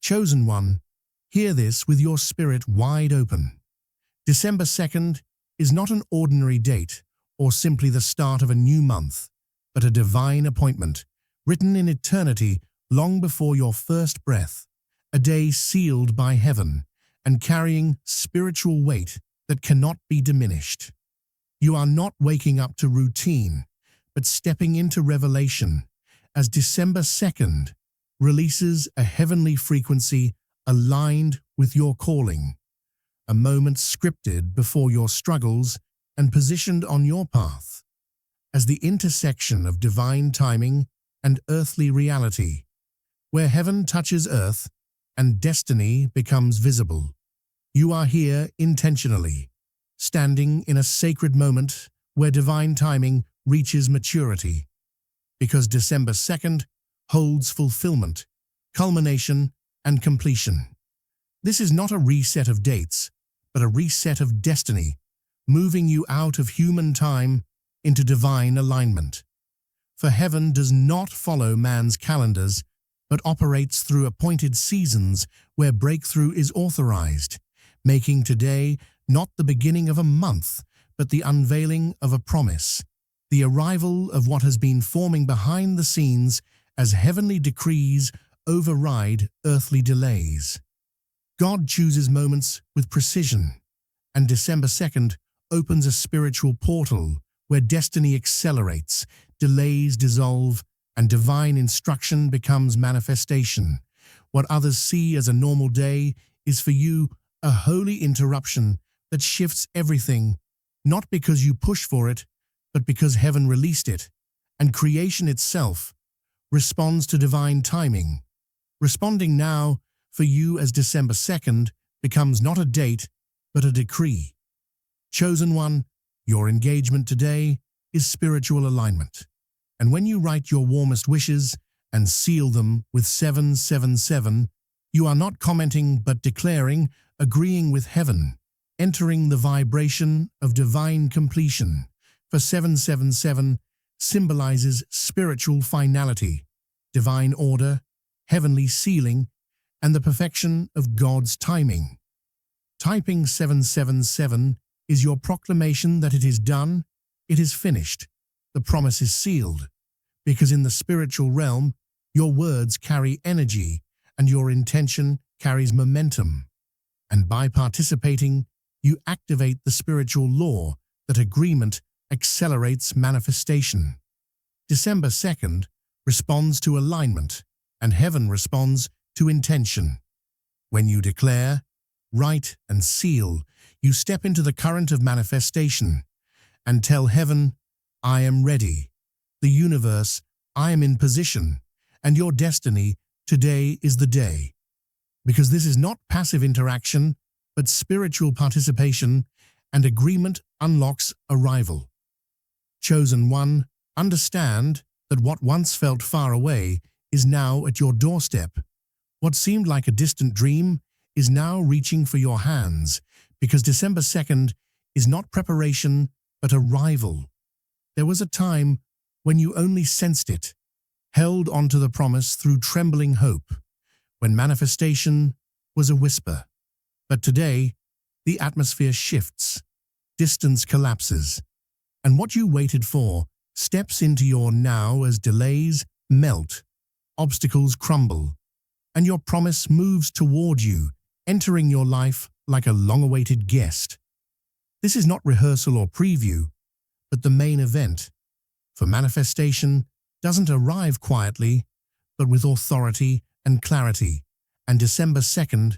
Chosen one, hear this with your spirit wide open. December 2nd is not an ordinary date or simply the start of a new month, but a divine appointment, written in eternity long before your first breath, a day sealed by heaven and carrying spiritual weight that cannot be diminished. You are not waking up to routine, but stepping into revelation, as December 2nd releases a heavenly frequency aligned with your calling, a moment scripted before your struggles and positioned on your path. As the intersection of divine timing and earthly reality, where heaven touches earth and destiny becomes visible, you are here intentionally, standing in a sacred moment where divine timing reaches maturity, because December 2nd holds fulfillment, culmination, and completion. This is not a reset of dates, but a reset of destiny, moving you out of human time into divine alignment. For heaven does not follow man's calendars, but operates through appointed seasons where breakthrough is authorized, making today not the beginning of a month, but the unveiling of a promise, the arrival of what has been forming behind the scenes as heavenly decrees override earthly delays. God chooses moments with precision, and December 2nd opens a spiritual portal where destiny accelerates, delays dissolve, and divine instruction becomes manifestation. What others see as a normal day is for you a holy interruption that shifts everything, not because you push for it, but because heaven released it, and creation itself responds to divine timing. Responding now for you as December 2nd becomes not a date, but a decree. Chosen one, your engagement today is spiritual alignment. And when you write your warmest wishes and seal them with 777, you are not commenting but declaring, agreeing with heaven, entering the vibration of divine completion. For 777 symbolizes spiritual finality, divine order, heavenly sealing, and the perfection of God's timing. Typing 777 is your proclamation that it is done, it is finished, the promise is sealed, because in the spiritual realm, your words carry energy and your intention carries momentum. And by participating, you activate the spiritual law that agreement accelerates manifestation. December 2nd responds to alignment, and heaven responds to intention. When you declare, write, and seal, you step into the current of manifestation and tell heaven, I am ready. The universe, I am in position, and your destiny, today is the day. Because this is not passive interaction, but spiritual participation, and agreement unlocks arrival. Chosen one, understand that what once felt far away is now at your doorstep. What seemed like a distant dream is now reaching for your hands, because December 2nd is not preparation, but arrival. There was a time when you only sensed it, held onto the promise through trembling hope, when manifestation was a whisper. But today, the atmosphere shifts, distance collapses, and what you waited for steps into your now as delays melt, obstacles crumble, and your promise moves toward you, entering your life like a long-awaited guest. This is not rehearsal or preview, but the main event. For manifestation doesn't arrive quietly, but with authority and clarity. And December 2nd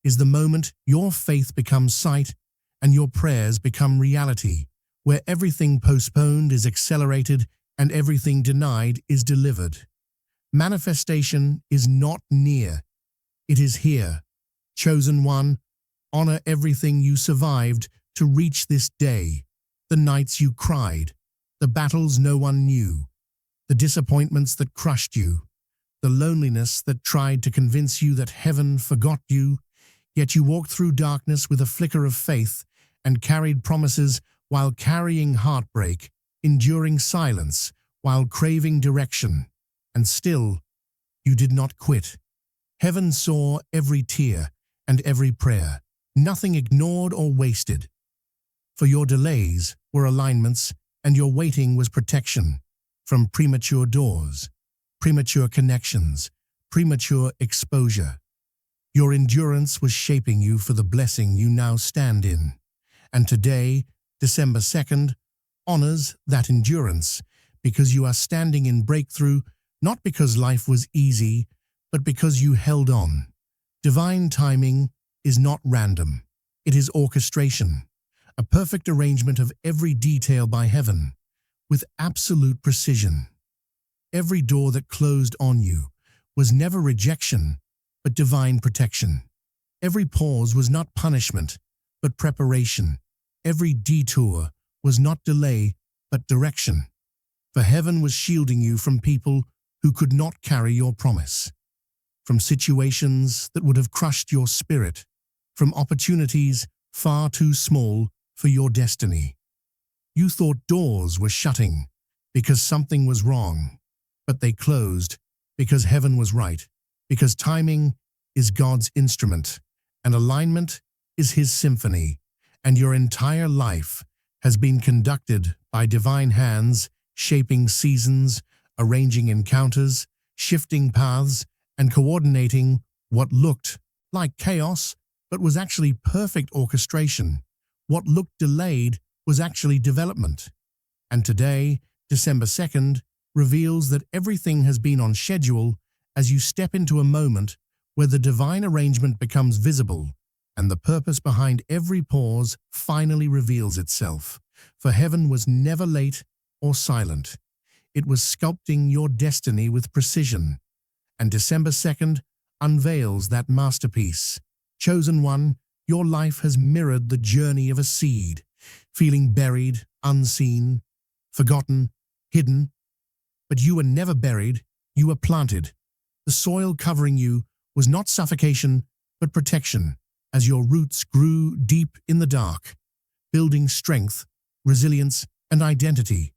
is the moment your faith becomes sight and your prayers become reality, where everything postponed is accelerated and everything denied is delivered. Manifestation is not near, it is here. Chosen one, honor everything you survived to reach this day, the nights you cried, the battles no one knew, the disappointments that crushed you, the loneliness that tried to convince you that heaven forgot you, yet you walked through darkness with a flicker of faith and carried promises while carrying heartbreak, enduring silence while craving direction. And still, you did not quit. Heaven saw every tear and every prayer, nothing ignored or wasted. For your delays were alignments, and your waiting was protection from premature doors, premature connections, premature exposure. Your endurance was shaping you for the blessing you now stand in. And today, December 2nd, honors that endurance because you are standing in breakthrough, not because life was easy, but because you held on. Divine timing is not random. It is orchestration, a perfect arrangement of every detail by heaven, with absolute precision. Every door that closed on you was never rejection, but divine protection. Every pause was not punishment, but preparation. Every detour was not delay, but direction. For heaven was shielding you from people who could not carry your promise, from situations that would have crushed your spirit, from opportunities far too small for your destiny. You thought doors were shutting because something was wrong, but they closed because heaven was right, because timing is God's instrument, and alignment is His symphony, and your entire life has been conducted by divine hands, shaping seasons, arranging encounters, shifting paths, and coordinating what looked like chaos, but was actually perfect orchestration. What looked delayed was actually development. And today, December 2nd, reveals that everything has been on schedule as you step into a moment where the divine arrangement becomes visible and the purpose behind every pause finally reveals itself. For heaven was never late or silent. It was sculpting your destiny with precision. And December 2nd unveils that masterpiece. Chosen one, your life has mirrored the journey of a seed, feeling buried, unseen, forgotten, hidden. But you were never buried, you were planted. The soil covering you was not suffocation, but protection, as your roots grew deep in the dark, building strength, resilience, and identity.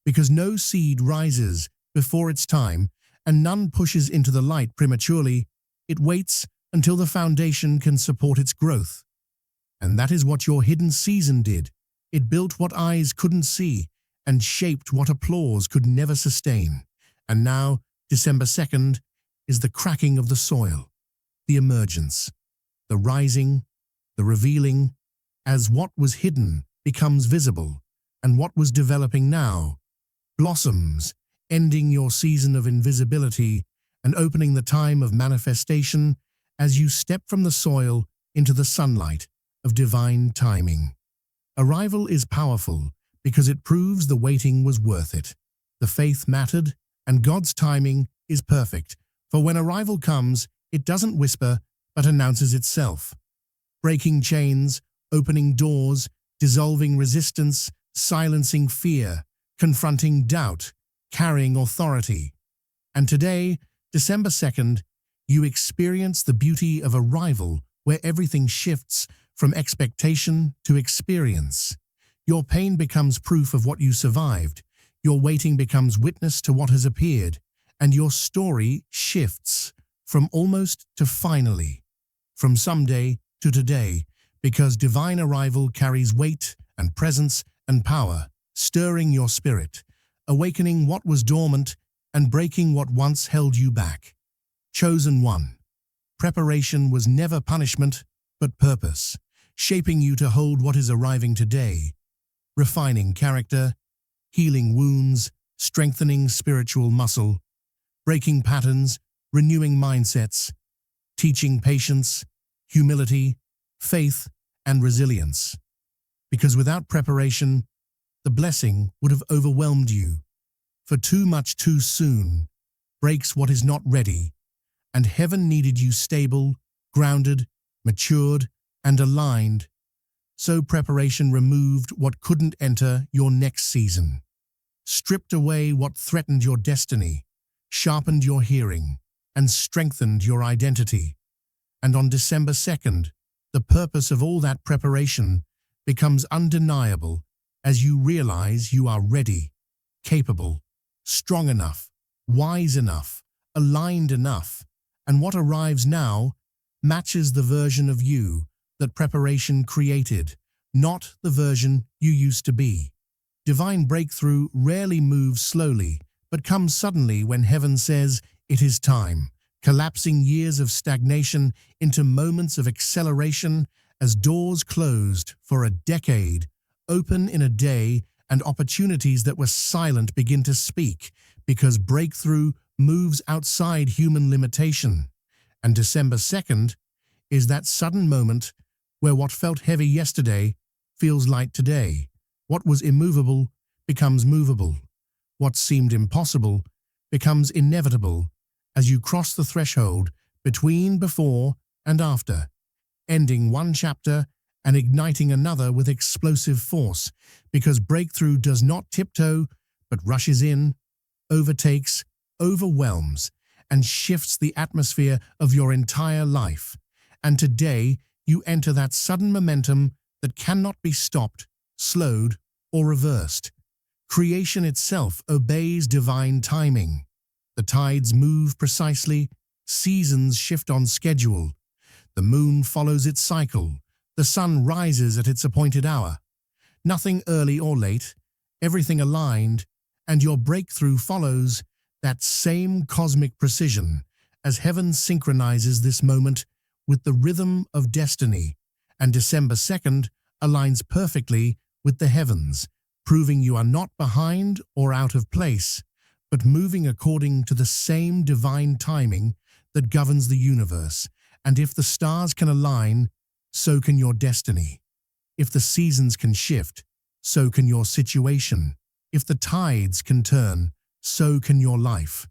Because no seed rises before its time, and none pushes into the light prematurely, it waits until the foundation can support its growth. And that is what your hidden season did. It built what eyes couldn't see, and shaped what applause could never sustain. And now, December 2nd, is the cracking of the soil, the emergence, the rising, the revealing, as what was hidden becomes visible, and what was developing now blossoms, ending your season of invisibility and opening the time of manifestation as you step from the soil into the sunlight of divine timing. Arrival is powerful because it proves the waiting was worth it. The faith mattered, and God's timing is perfect. For when arrival comes, it doesn't whisper, but announces itself. Breaking chains, opening doors, dissolving resistance, silencing fear, confronting doubt, carrying authority. And today, December 2nd, you experience the beauty of arrival where everything shifts from expectation to experience. Your pain becomes proof of what you survived, your waiting becomes witness to what has appeared, and your story shifts from almost to finally, from someday to today, because divine arrival carries weight and presence and power, stirring your spirit, awakening what was dormant and breaking what once held you back. Chosen one. Preparation was never punishment, but purpose, shaping you to hold what is arriving today, refining character, healing wounds, strengthening spiritual muscle, breaking patterns, renewing mindsets, teaching patience, humility, faith, and resilience. Because without preparation, the blessing would have overwhelmed you. For too much too soon breaks what is not ready, and heaven needed you stable, grounded, matured, and aligned. So preparation removed what couldn't enter your next season, stripped away what threatened your destiny, sharpened your hearing, and strengthened your identity. And on December 2nd, the purpose of all that preparation becomes undeniable as you realize you are ready, capable, strong enough, wise enough, aligned enough, And what arrives now matches the version of you that preparation created, not the version you used to be. Divine breakthrough rarely moves slowly, but comes suddenly when heaven says it is time, collapsing years of stagnation into moments of acceleration as doors closed for a decade open in a day and opportunities that were silent begin to speak because breakthrough moves outside human limitation. And December 2nd is that sudden moment where what felt heavy yesterday feels light today. What was immovable becomes movable. What seemed impossible becomes inevitable as you cross the threshold between before and after, ending one chapter and igniting another with explosive force, because breakthrough does not tiptoe but rushes in, overtakes, overwhelms, and shifts the atmosphere of your entire life. And today, you enter that sudden momentum that cannot be stopped, slowed, or reversed. Creation itself obeys divine timing. The tides move precisely, seasons shift on schedule. The moon follows its cycle, the sun rises at its appointed hour. Nothing early or late, everything aligned, and your breakthrough follows that same cosmic precision as heaven synchronizes this moment with the rhythm of destiny, and December 2nd aligns perfectly with the heavens, proving you are not behind or out of place, but moving according to the same divine timing that governs the universe. And if the stars can align, so can your destiny. If the seasons can shift, so can your situation. If the tides can turn, so can your life.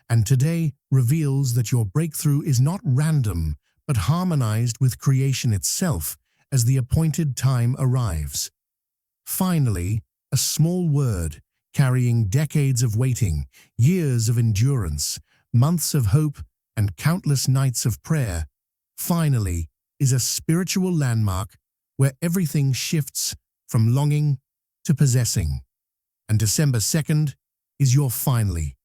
And today reveals that your breakthrough is not random, but harmonized with creation itself as the appointed time arrives. Finally, a small word carrying decades of waiting, years of endurance, months of hope, and countless nights of prayer, finally is a spiritual landmark where everything shifts from longing to possessing. And December 2nd is your finally,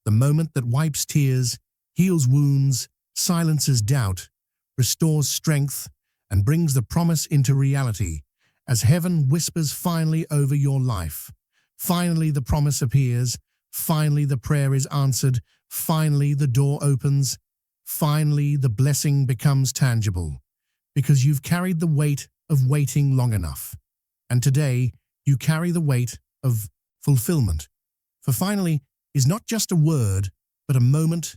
the moment that wipes tears, heals wounds, silences doubt, restores strength, and brings the promise into reality as heaven whispers finally over your life. Finally the promise appears, finally the prayer is answered, finally the door opens, finally the blessing becomes tangible, because you've carried the weight of waiting long enough. And today you carry the weight of fulfillment. For finally is not just a word, but a moment,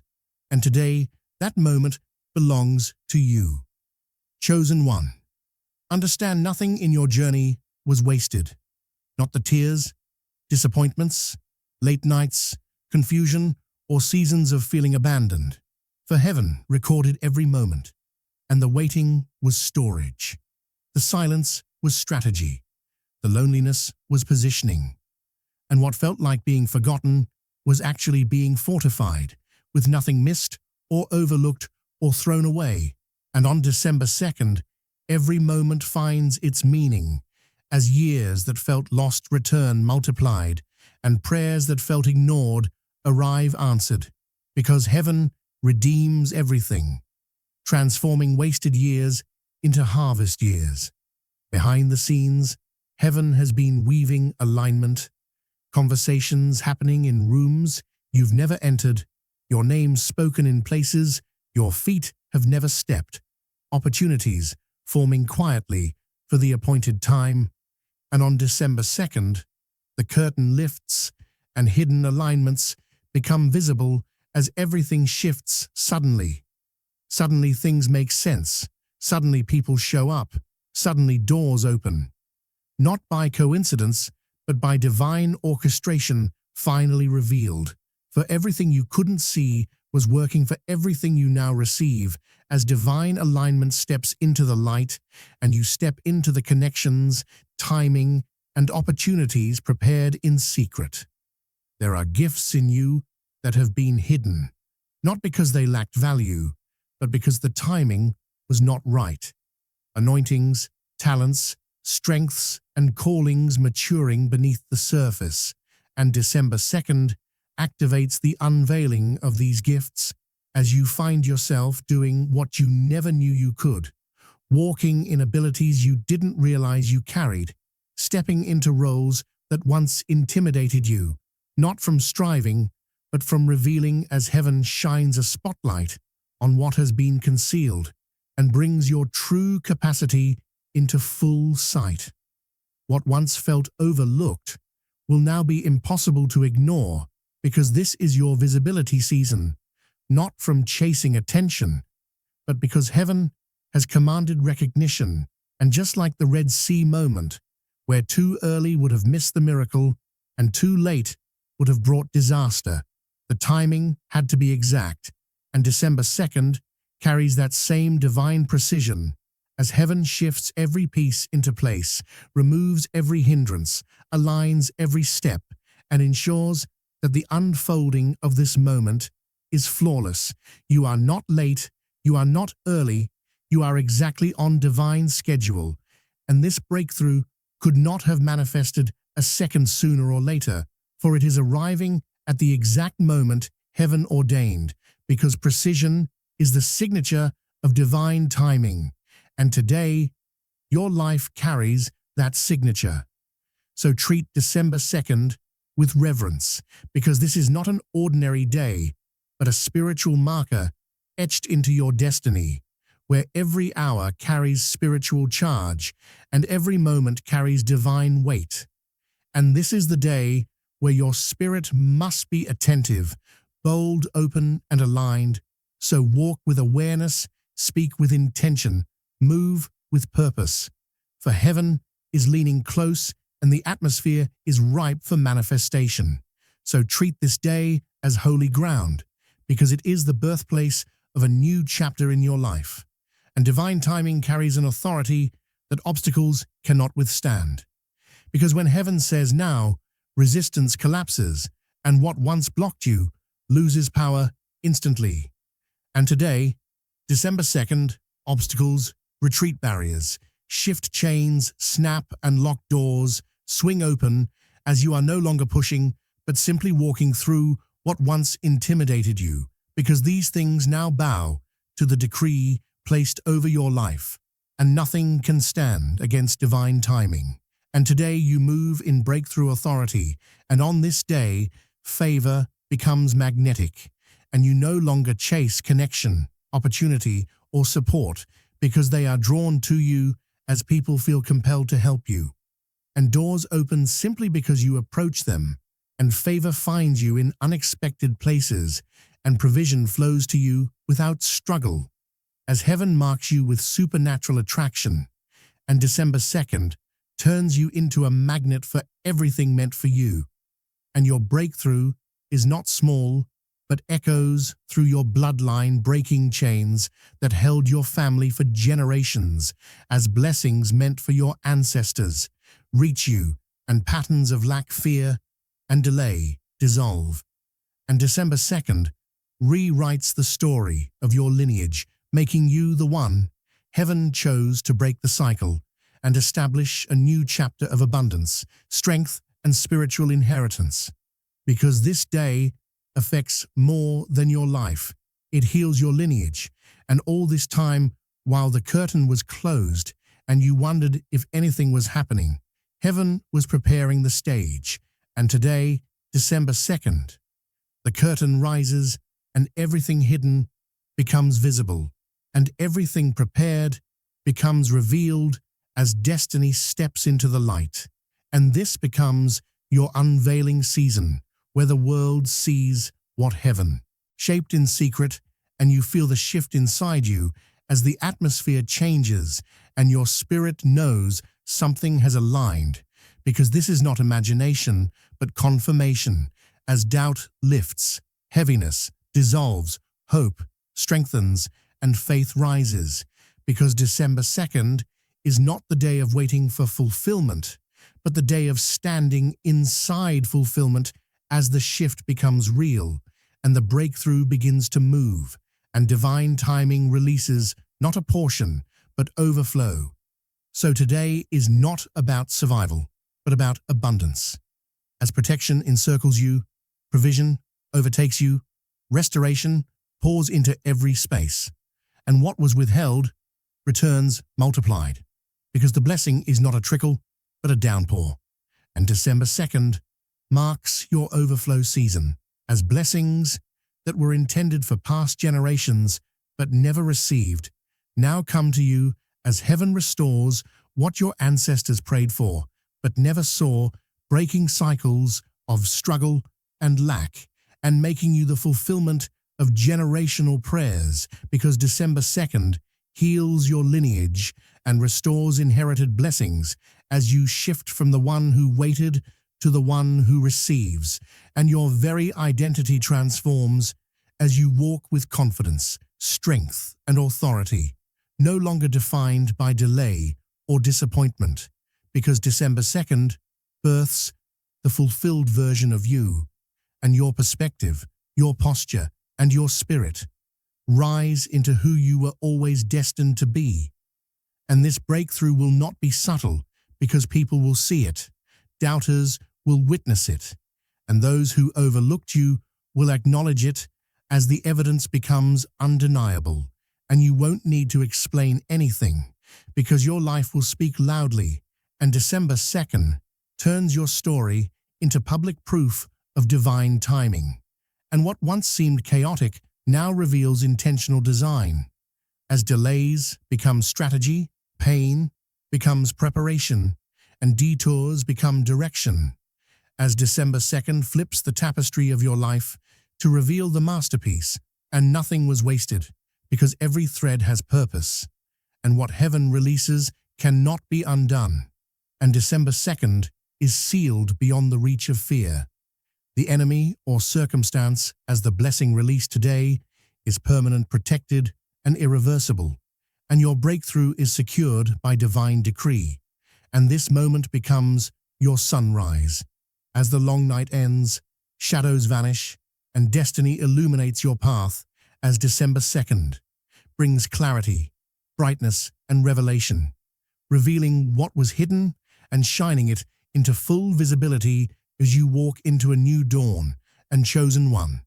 and today that moment belongs to you. Chosen one. Understand nothing in your journey was wasted. Not the tears, disappointments, late nights, confusion, or seasons of feeling abandoned. For heaven recorded every moment, and the waiting was storage. The silence was strategy. The loneliness was positioning. And what felt like being forgotten was actually being fortified, with nothing missed or overlooked or thrown away. And on December 2nd, every moment finds its meaning, as years that felt lost return multiplied, and prayers that felt ignored arrive answered, because heaven redeems everything, transforming wasted years into harvest years. Behind the scenes, heaven has been weaving alignment, conversations happening in rooms you've never entered, your name spoken in places your feet have never stepped, opportunities forming quietly for the appointed time. And on December 2nd, the curtain lifts and hidden alignments become visible as everything shifts suddenly. Suddenly things make sense. Suddenly people show up. Suddenly doors open. Not by coincidence, but by divine orchestration finally revealed. For everything you couldn't see was working for everything you now receive, as divine alignment steps into the light and you step into the connections, timing, and opportunities prepared in secret. There are gifts in you that have been hidden, not because they lacked value, but because the timing was not right. Anointings, talents, strengths, and callings maturing beneath the surface, and December 2nd activates the unveiling of these gifts, as you find yourself doing what you never knew you could, walking in abilities you didn't realize you carried, stepping into roles that once intimidated you, not from striving, but from revealing as heaven shines a spotlight on what has been concealed and brings your true capacity into full sight. What once felt overlooked will now be impossible to ignore because this is your visibility season, not from chasing attention, but because heaven has commanded recognition. And just like the Red Sea moment, where too early would have missed the miracle and too late would have brought disaster, the timing had to be exact, and December 2nd carries that same divine precision as heaven shifts every piece into place, removes every hindrance, aligns every step, and ensures that the unfolding of this moment is flawless. You are not late, you are not early, you are exactly on divine schedule, and this breakthrough could not have manifested a second sooner or later, for it is arriving at the exact moment heaven ordained, because precision is the signature of divine timing. And today, your life carries that signature. So treat December 2nd with reverence, because this is not an ordinary day, but a spiritual marker etched into your destiny, where every hour carries spiritual charge and every moment carries divine weight. And this is the day where your spirit must be attentive, bold, open, and aligned. So walk with awareness, speak with intention, move with purpose. For heaven is leaning close and the atmosphere is ripe for manifestation. So treat this day as holy ground, because it is the birthplace of a new chapter in your life. And divine timing carries an authority that obstacles cannot withstand. Because when heaven says now, resistance collapses, and what once blocked you loses power instantly. And today, December 2nd, obstacles, retreat barriers, shift chains, snap and lock doors, swing open as you are no longer pushing, but simply walking through what once intimidated you, because these things now bow to the decree placed over your life, and nothing can stand against divine timing. And today you move in breakthrough authority, and on this day, favor becomes magnetic, and you no longer chase connection, opportunity, or support, because they are drawn to you as people feel compelled to help you. And doors open simply because you approach them, and favor finds you in unexpected places, and provision flows to you without struggle, as heaven marks you with supernatural attraction, and December 2nd turns you into a magnet for everything meant for you. And your breakthrough is not small, but echoes through your bloodline, breaking chains that held your family for generations, as blessings meant for your ancestors reach you, and patterns of lack, fear, and delay dissolve. And December 2nd rewrites the story of your lineage, making you the one heaven chose to break the cycle and establish a new chapter of abundance, strength, and spiritual inheritance. Because this day affects more than your life. It heals your lineage, and all this time, while the curtain was closed and you wondered if anything was happening, heaven was preparing the stage. And today, December 2nd, the curtain rises and everything hidden becomes visible, and everything prepared becomes revealed as destiny steps into the light. And this becomes your unveiling season, where the world sees what heaven shaped in secret, and you feel the shift inside you as the atmosphere changes and your spirit knows something has aligned, because this is not imagination, but confirmation, as doubt lifts, heaviness dissolves, hope strengthens, and faith rises, because December 2nd is not the day of waiting for fulfillment, but the day of standing inside fulfillment as the shift becomes real and the breakthrough begins to move, and divine timing releases not a portion, but overflow. So today is not about survival, but about abundance. As protection encircles you, provision overtakes you, restoration pours into every space, and what was withheld returns multiplied, because the blessing is not a trickle, but a downpour. And December 2nd marks your overflow season, as blessings that were intended for past generations but never received now come to you as heaven restores what your ancestors prayed for but never saw, breaking cycles of struggle and lack and making you the fulfillment of generational prayers, because December 2nd heals your lineage and restores inherited blessings as you shift from the one who waited to the one who receives, and your very identity transforms as you walk with confidence, strength, and authority, no longer defined by delay or disappointment, because December 2nd births the fulfilled version of you, and your perspective, your posture, and your spirit rise into who you were always destined to be. And this breakthrough will not be subtle, because people will see it, doubters will witness it, and those who overlooked you will acknowledge it as the evidence becomes undeniable, and you won't need to explain anything, because your life will speak loudly, and December 2nd turns your story into public proof of divine timing. And what once seemed chaotic now reveals intentional design, as delays become strategy, pain becomes preparation, and detours become direction, as December 2nd flips the tapestry of your life to reveal the masterpiece, and nothing was wasted, because every thread has purpose, and what heaven releases cannot be undone. And December 2nd is sealed beyond the reach of fear. The enemy or circumstance, as the blessing released today, is permanent, protected, and irreversible, and your breakthrough is secured by divine decree. And this moment becomes your sunrise. As the long night ends, shadows vanish, and destiny illuminates your path, as December 2nd brings clarity, brightness, and revelation, revealing what was hidden and shining it into full visibility as you walk into a new dawn and chosen one.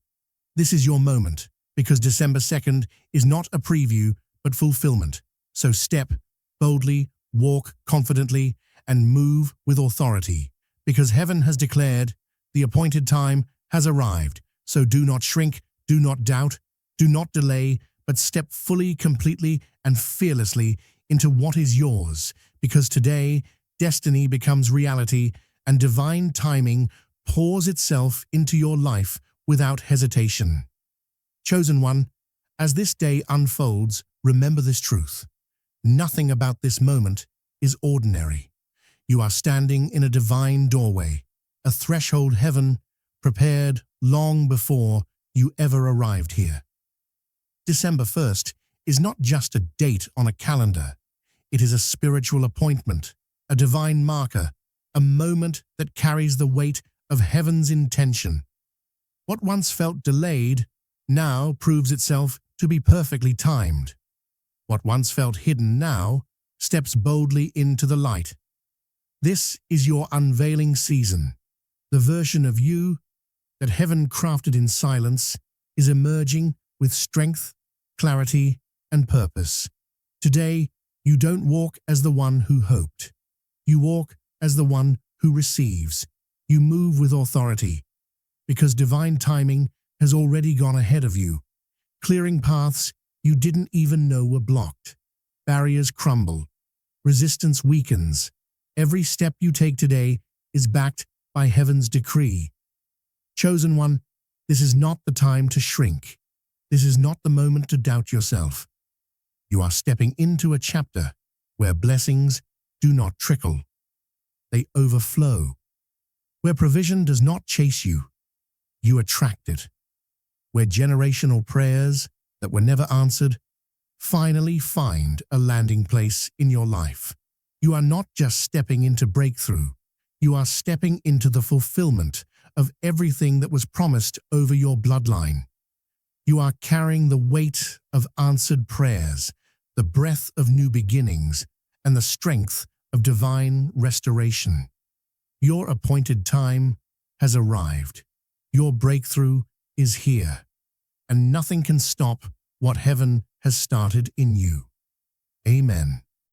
This is your moment, because December 2nd is not a preview but fulfillment. So step boldly, walk confidently, and move with authority, because heaven has declared the appointed time has arrived. So do not shrink, do not doubt, do not delay, but step fully, completely, and fearlessly into what is yours, because today destiny becomes reality and divine timing pours itself into your life without hesitation. Chosen one, as this day unfolds, remember this truth. Nothing about this moment is ordinary. You are standing in a divine doorway, a threshold heaven prepared long before you ever arrived here. December 1st is not just a date on a calendar. It is a spiritual appointment, a divine marker, a moment that carries the weight of heaven's intention. What once felt delayed now proves itself to be perfectly timed. What once felt hidden now steps boldly into the light. This is your unveiling season. The version of you that heaven crafted in silence is emerging with strength, clarity, and purpose. Today, you don't walk as the one who hoped. You walk as the one who receives. You move with authority, because divine timing has already gone ahead of you, clearing paths you didn't even know were blocked. Barriers crumble. Resistance weakens. Every step you take today is backed by heaven's decree. Chosen one, this is not the time to shrink. This is not the moment to doubt yourself. You are stepping into a chapter where blessings do not trickle. They overflow. Where provision does not chase you, you attract it. Where generational prayers that were never answered finally find a landing place in your life. You are not just stepping into breakthrough. You are stepping into the fulfillment of everything that was promised over your bloodline. You are carrying the weight of answered prayers, the breath of new beginnings, and the strength of divine restoration. Your appointed time has arrived. Your breakthrough is here. and nothing can stop what heaven has started in you.